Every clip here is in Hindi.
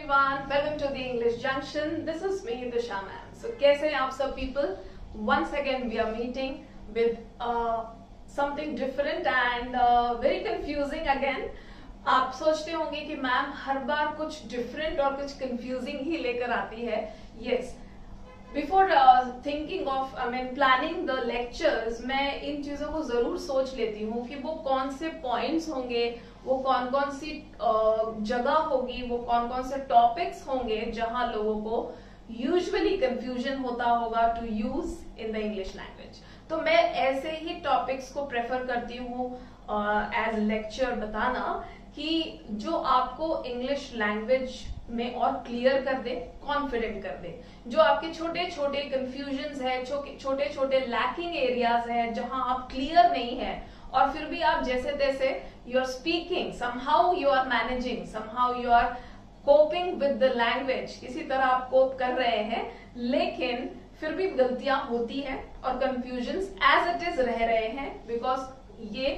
everyone, welcome to the English Junction. This is me, Disha ma'am. So कैसे हैं आप सब people? Once again we are meeting with something different and very confusing again. आप सोचते होंगे कि मैम हर बार कुछ डिफरेंट और कुछ कंफ्यूजिंग ही लेकर आती है. Yes. Before thinking of planning the lectures मैं इन चीजों को जरूर सोच लेती हूँ कि वो कौन से पॉइंट्स होंगे, वो कौन कौन सी जगह होगी, वो कौन कौन से टॉपिक्स होंगे जहां लोगों को यूजुअली कंफ्यूजन होता होगा to use in the English language. तो मैं ऐसे ही टॉपिक्स को प्रेफर करती हूँ एज लेक्चर बताना कि जो आपको इंग्लिश लैंग्वेज में और क्लियर कर दे, कॉन्फिडेंट कर दे. जो आपके छोटे छोटे कंफ्यूजन्स है, छोटे छोटे लैकिंग एरियाज है जहां आप क्लियर नहीं है और फिर भी आप जैसे तैसे you are speaking, somehow you are managing, somehow you are coping with the language, किसी तरह आप कोप कर रहे हैं, लेकिन फिर भी गलतियां होती हैं और कंफ्यूजन्स एज इट इज रह रहे हैं बिकॉज ये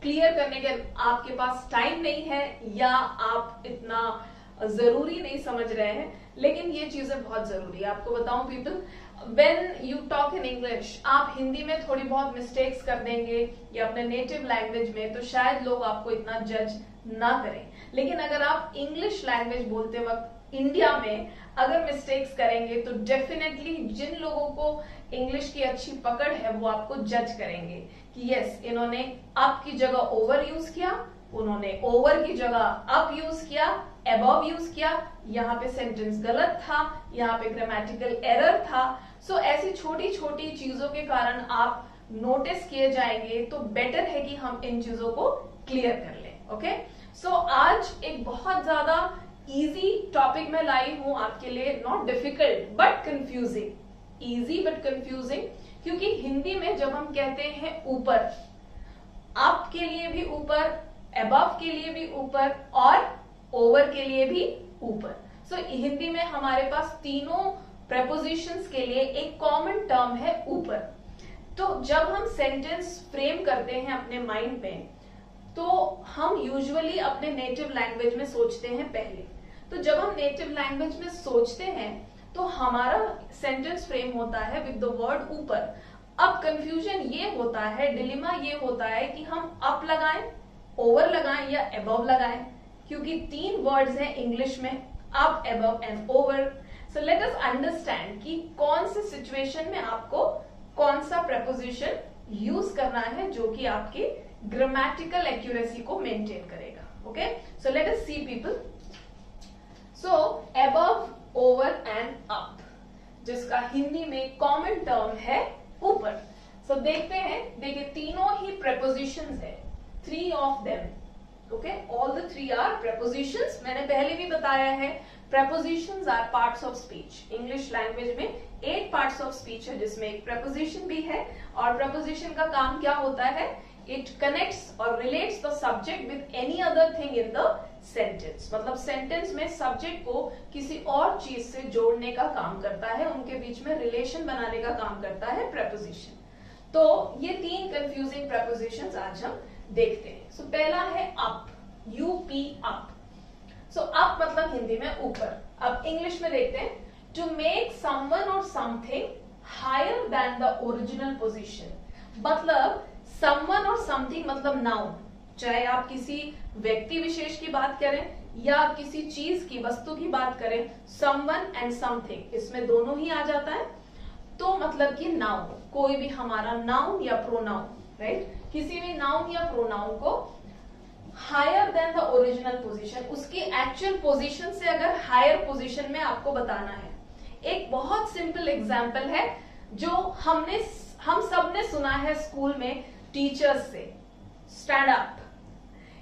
क्लियर करने के आपके पास टाइम नहीं है या आप इतना जरूरी नहीं समझ रहे हैं. लेकिन ये चीजें बहुत जरूरी है. आपको बताऊं people, when you talk in English, आप हिंदी में थोड़ी बहुत मिस्टेक्स कर देंगे या अपने नेटिव लैंग्वेज में, तो शायद लोग आपको इतना जज ना करें. लेकिन अगर आप इंग्लिश लैंग्वेज बोलते वक्त इंडिया में अगर मिस्टेक्स करेंगे तो डेफिनेटली जिन लोगों को इंग्लिश की अच्छी पकड़ है वो आपको जज करेंगे कि यस, इन्होंने अप की जगह ओवर यूज किया, उन्होंने ओवर की जगह अप यूज किया, अबव यूज किया, यहाँ पे सेंटेंस गलत था, यहाँ पे ग्रामेटिकल एरर था. सो ऐसी छोटी छोटी चीजों के कारण आप नोटिस किए जाएंगे. तो बेटर है कि हम इन चीजों को क्लियर कर लें. ओके, सो आज एक बहुत ज्यादा इजी टॉपिक में लाई हूं आपके लिए. Not difficult but confusing, easy but confusing. क्योंकि हिंदी में जब हम कहते हैं ऊपर, अप के लिए भी ऊपर, अबव के लिए भी ऊपर और ओवर के लिए भी ऊपर. सो हिंदी में हमारे पास तीनों प्रेपोजिशंस के लिए एक कॉमन टर्म है ऊपर. तो जब हम सेंटेंस फ्रेम करते हैं अपने माइंड में, तो हम यूजुअली अपने नेटिव लैंग्वेज में सोचते हैं पहले. तो जब हम नेटिव लैंग्वेज में सोचते हैं तो हमारा सेंटेंस फ्रेम होता है विद द वर्ड ऊपर. अब कंफ्यूजन ये होता है, डिलेमा ये होता है कि हम अप लगाएं, ओवर लगाएं या अबव लगाएं, क्योंकि तीन वर्ड्स हैं इंग्लिश में, up, above and over. So let us understand कि कौन से सिचुएशन में आपको कौन सा प्रेपोजिशन यूज करना है जो कि आपकी ग्रामेटिकल एक्यूरेसी को मेंटेन करेगा. Okay, so let us see people. So above, over and up, जिसका हिंदी में कॉमन टर्म है ऊपर. सो देखते हैं, देखिए तीनों ही प्रेपोजिशंस है, 3 of them. Okay, all the 3 are prepositions. मैंने पहले भी बताया है prepositions are parts of speech. English language में 8 parts of speech है जिसमें एक preposition भी है. और preposition का काम क्या होता है? It connects or relates the subject with any other thing in the sentence. मतलब sentence में subject को किसी और चीज से जोड़ने का काम करता है, उनके बीच में relation बनाने का काम करता है preposition. तो ये 3 confusing prepositions आज हम देखते हैं. So पहला है up, UP up. So up मतलब हिंदी में ऊपर. अब इंग्लिश में देखते हैं, to make someone or something higher than the original position. मतलब समवन और समथिंग मतलब नाउन, चाहे आप किसी व्यक्ति विशेष की बात करें या किसी चीज की, वस्तु की बात करें, समवन एंड समथिंग इसमें दोनों ही आ जाता है. तो मतलब कि नाउन, कोई भी हमारा नाउन या प्रोनाउन, राइट, किसी भी नाउन या प्रोनाउन को higher than the original position, उसकी एक्चुअल पोजीशन से अगर हायर पोजीशन में आपको बताना है. एक बहुत सिंपल एग्जांपल है जो हम सब ने सुना है स्कूल में टीचर्स से, स्टैंड अप.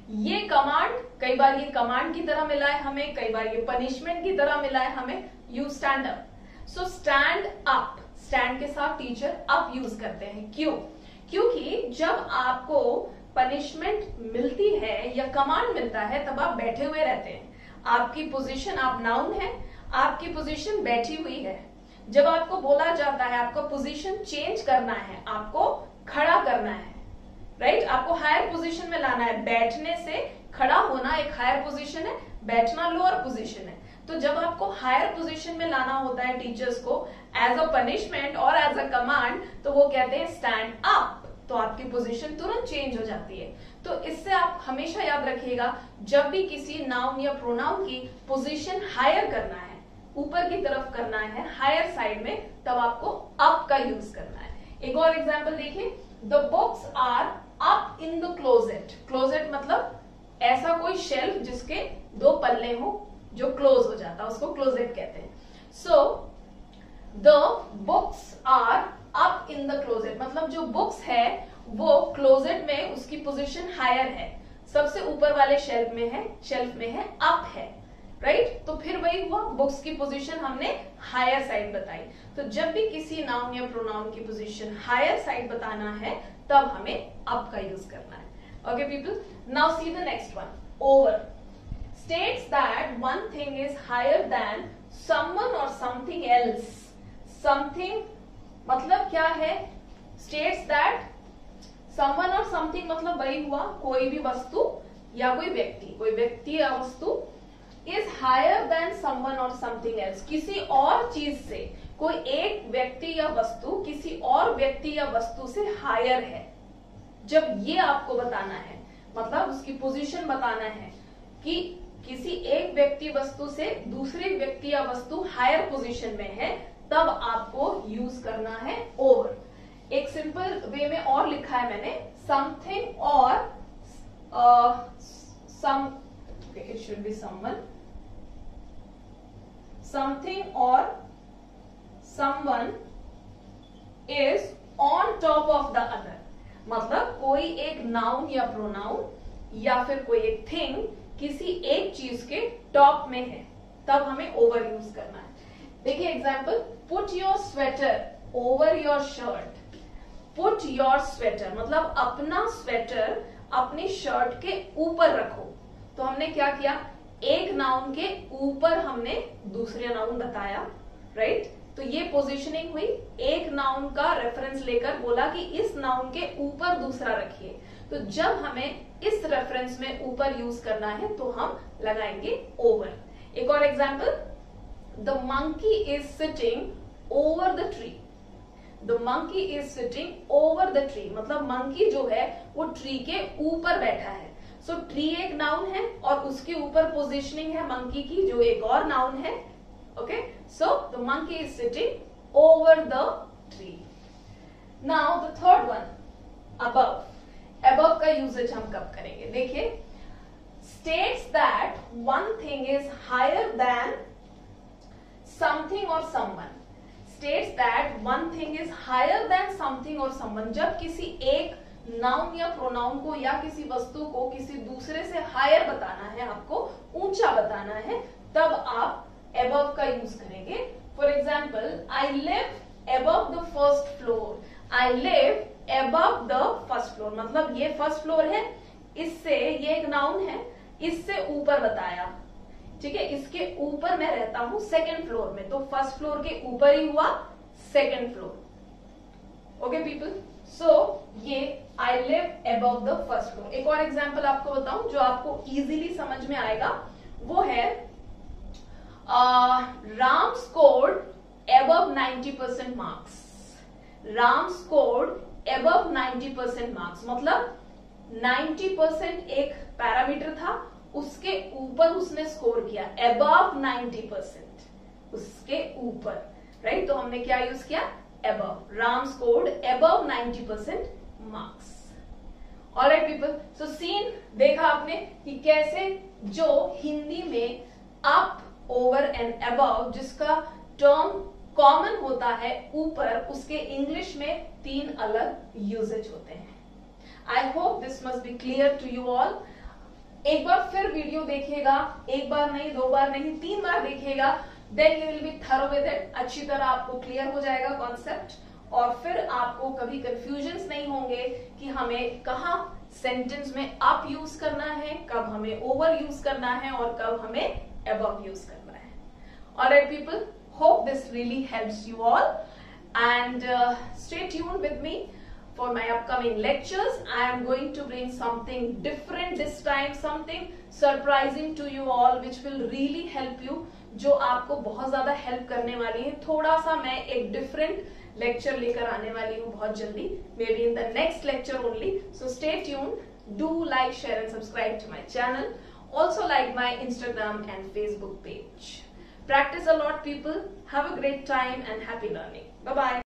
ये कमांड, कई बार ये कमांड की तरह मिला है हमें, कई बार ये पनिशमेंट की तरह मिला है हमें, you stand up. So stand up, stand के साथ टीचर अप यूज करते हैं. क्यों? क्योंकि जब आपको पनिशमेंट मिलती है या कमांड मिलता है तब आप बैठे हुए रहते हैं. आपकी पोजीशन, आप नाउन है, आपकी पोजीशन बैठी हुई है. जब आपको बोला जाता है आपको पोजीशन चेंज करना है, आपको खड़ा करना है, राइट, आपको हायर पोजीशन में लाना है, बैठने से खड़ा होना एक हायर पोजीशन है, बैठना लोअर पोजीशन है। तो जब आपको हायर पोजीशन में लाना होता है टीचर्स को एज अ पनिशमेंट और एज अ कमांड, तो वो कहते हैं स्टैंड अप, तो आपकी पोजीशन तुरंत चेंज हो जाती है। तो इससे आप हमेशा याद रखिएगा, जब भी किसी नाउन या प्रोनाउन की पोजीशन हायर करना है, ऊपर की तरफ करना है, हायर साइड में, तब आपको अप का यूज करना है। एक और एग्जांपल देखिए, the books are up in the closet. Closet मतलब ऐसा कोई शेल्फ जिसके 2 पल्ले हो जो क्लोज हो जाता है, उसको क्लोजेट कहते हैं। So the books are up in the closet मतलब जो बुक्स है वो क्लोजेट में उसकी पोजीशन हायर है, सबसे ऊपर वाले शेल्फ में है, अप है, राइट। तो फिर वही हुआ, बुक्स की पोजीशन हमने हायर साइड बताई। तो जब भी किसी नाउन या प्रोनाउन की पोजीशन हायर साइड बताना है, तब हमें अप का यूज करना है। Okay people, now see the next one, over. States that one thing is higher than someone or something else. Something मतलब क्या है, states that someone or something मतलब वही हुआ, कोई भी वस्तु या कोई व्यक्ति या वस्तु is higher than someone or something else, किसी और चीज से, कोई एक व्यक्ति या वस्तु किसी और व्यक्ति या वस्तु से हायर है। जब ये आपको बताना है, मतलब उसकी पोजीशन बताना है कि किसी एक व्यक्ति वस्तु से दूसरे व्यक्ति या वस्तु हायर पोजीशन में है, तब आपको यूज करना है ओवर। एक सिंपल वे में और लिखा है मैंने, समथिंग और it should be someone, something और someone is on top of the other. मतलब कोई एक नाउन या प्रोनाउन या फिर कोई एक थिंग किसी एक चीज के टॉप में है, तब हमें ओवर यूज करना है। देखिए example, put your sweater over your shirt. Put your sweater मतलब अपना स्वेटर अपनी शर्ट के ऊपर रखो। तो हमने क्या किया, एक नाउन के ऊपर हमने दूसरे नाउन बताया, राइट। तो ये पोजीशनिंग हुई, एक नाउन का रेफरेंस लेकर बोला कि इस नाउन के ऊपर दूसरा रखिए। तो जब हमें इस रेफरेंस में ऊपर यूज करना है तो हम लगाएंगे ओवर। एक और example, the monkey is sitting over the tree. The monkey is sitting over the tree मतलब मंकी जो है वो ट्री के ऊपर बैठा है। सो ट्री एक नाउन है और उसके ऊपर पोजीशनिंग है मंकी की, जो एक और नाउन है। Okay, so the monkey is sitting over the tree. Now the third one, above. Above का यूजेज हम कब करेंगे, देखिए, states that one thing is higher than something और someone. States that one thing is higher than something और समवन, जब किसी एक नाउन या प्रोनाउन को या किसी वस्तु को किसी दूसरे से हायर बताना है, आपको ऊंचा बताना है, तब आप above का यूज करेंगे। For example, I live above the first floor. I live above the first floor मतलब ये फर्स्ट फ्लोर है, इससे ये एक नाउन है, इससे ऊपर बताया, ठीक है, इसके ऊपर मैं रहता हूं सेकेंड फ्लोर में, तो फर्स्ट फ्लोर के ऊपर ही हुआ सेकेंड फ्लोर। ओके पीपल, सो ये I live above the first floor. एक और एग्जाम्पल आपको बताऊं जो आपको इजीली समझ में आएगा, वो है Ram scored above 90% marks. Ram scored above 90% marks मतलब 90% एक पैरामीटर था, उसके ऊपर उसने स्कोर किया, अबव 90%, उसके ऊपर, राइट। तो हमने क्या यूज किया, above. Ram scored above 90% marks. Alright people, so scene देखा आपने कि कैसे जो हिंदी में अप, ओवर एंड अबव जिसका टर्म कॉमन होता है ऊपर, उसके इंग्लिश में 3 अलग यूजेज होते हैं। I hope this must be clear to you all. एक बार फिर वीडियो देखिएगा, एक बार नहीं, 2 बार नहीं, 3 बार देखिएगा, then you will be thorough with it. अच्छी तरह आपको क्लियर हो जाएगा कॉन्सेप्ट, और फिर आपको कभी कंफ्यूजन्स नहीं होंगे कि हमें कहाँ सेंटेंस में अप यूज करना है, कब हमें ओवर यूज करना है और कब हमें above यूज करना है। Alright people, hope this really helps you all and stay tuned with me. for my upcoming lectures. I am going to bring something different this time, something surprising to you all which will really help you, जो आपको बहुत ज्यादा हेल्प करने वाली है. थोड़ा सा मैं एक डिफरेंट लेक्चर लेकर आने वाली हूँ बहुत जल्दी, maybe in the next lecture only. So stay tuned, do like, share and subscribe to my channel. Also like my Instagram and Facebook page. Practice a lot, people. Have a great time and happy learning. Bye bye.